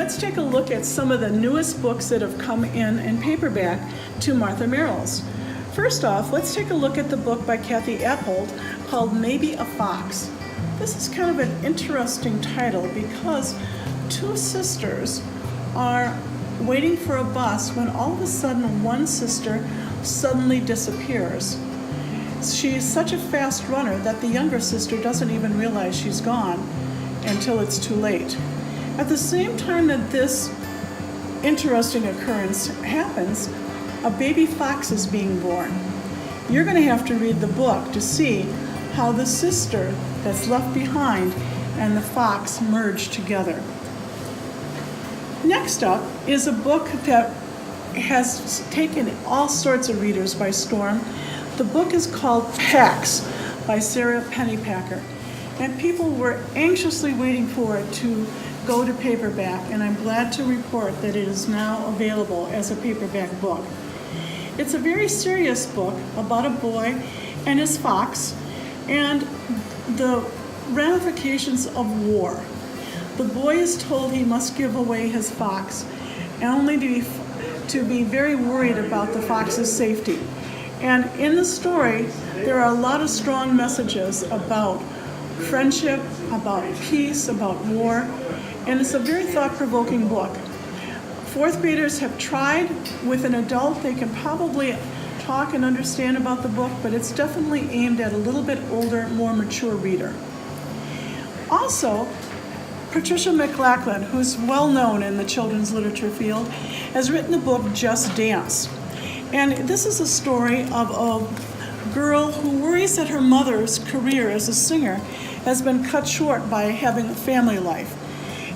let's take a look at some of the newest books that have come in paperback to Martha Merrill's. First off, let's take a look at the book by Kathy Appold called Maybe a Fox. This is kind of an interesting title because two sisters are waiting for a bus when all of a sudden one sister suddenly disappears. She's such a fast runner that the younger sister doesn't even realize she's gone until it's too late. At the same time that this interesting occurrence happens, a baby fox is being born. You're going to have to read the book to see how the sister that's left behind and the fox merge together. Next up is a book that has taken all sorts of readers by storm. The book is called Pax by Sarah Pennypacker, and people were anxiously waiting for it to go to paperback, and I'm glad to report that it is now available as a paperback book. It's a very serious book about a boy and his fox and the ramifications of war. The boy is told he must give away his fox, and only to be very worried about the fox's safety. And in the story, there are a lot of strong messages about friendship, about peace, about war, and it's a very thought-provoking book. Fourth graders have tried. With an adult, they can probably talk and understand about the book, but it's definitely aimed at a little bit older, more mature reader. Also, Patricia McLachlan, who's well known in the children's literature field, has written the book Just Dance. And this is a story of a girl who worries that her mother's career as a singer has been cut short by having a family life.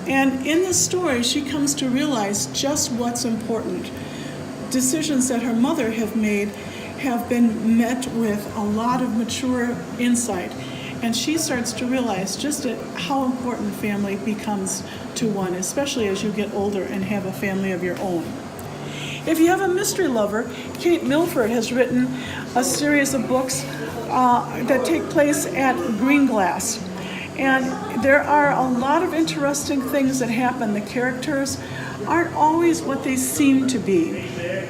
And in this story, she comes to realize just what's important. Decisions that her mother have made have been met with a lot of mature insight. And she starts to realize just how important family becomes to one, especially as you get older and have a family of your own. If you have a mystery lover, Kate Milford has written a series of books that take place at Green Glass. And there are a lot of interesting things that happen. The characters aren't always what they seem to be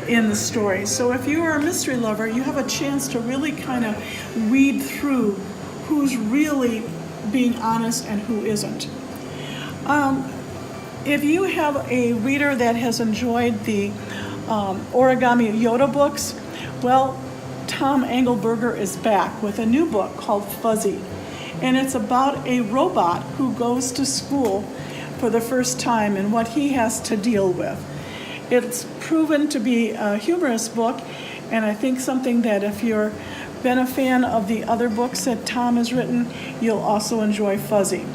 in the story. So if you are a mystery lover, you have a chance to really kind of read through who's really being honest and who isn't. If you have a reader that has enjoyed the Origami Yoda books, well, Tom Engelberger is back with a new book called Fuzzy. And it's about a robot who goes to school for the first time and what he has to deal with. It's proven to be a humorous book, and I think something that if you've been a fan of the other books that Tom has written, you'll also enjoy Fuzzy.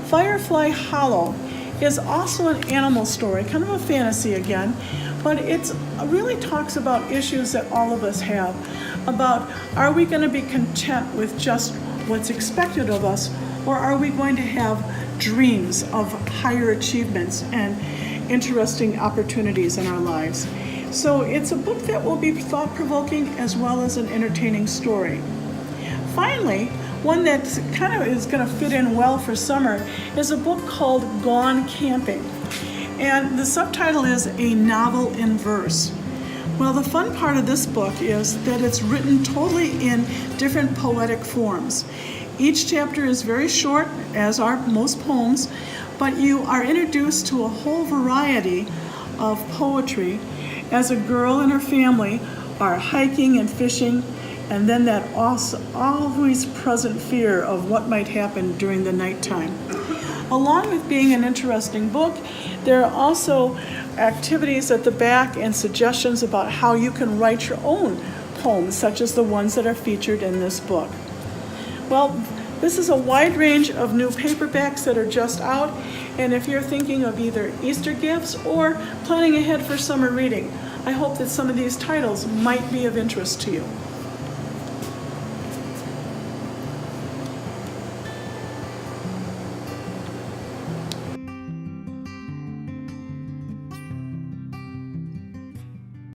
Firefly Hollow is also an animal story, kind of a fantasy again, but it really talks about issues that all of us have, about are we going to be content with just what's expected of us, or are we going to have dreams of higher achievements and interesting opportunities in our lives? So it's a book that will be thought-provoking as well as an entertaining story. Finally, one that kind of is going to fit in well for summer is a book called Gone Camping. And the subtitle is A Novel in Verse. Well, the fun part of this book is that it's written totally in different poetic forms. Each chapter is very short, as are most poems, but you are introduced to a whole variety of poetry as a girl and her family are hiking and fishing, and then that always present fear of what might happen during the nighttime. Along with being an interesting book, there are also activities at the back and suggestions about how you can write your own poems, such as the ones that are featured in this book. Well, this is a wide range of new paperbacks that are just out, and if you're thinking of either Easter gifts or planning ahead for summer reading, I hope that some of these titles might be of interest to you.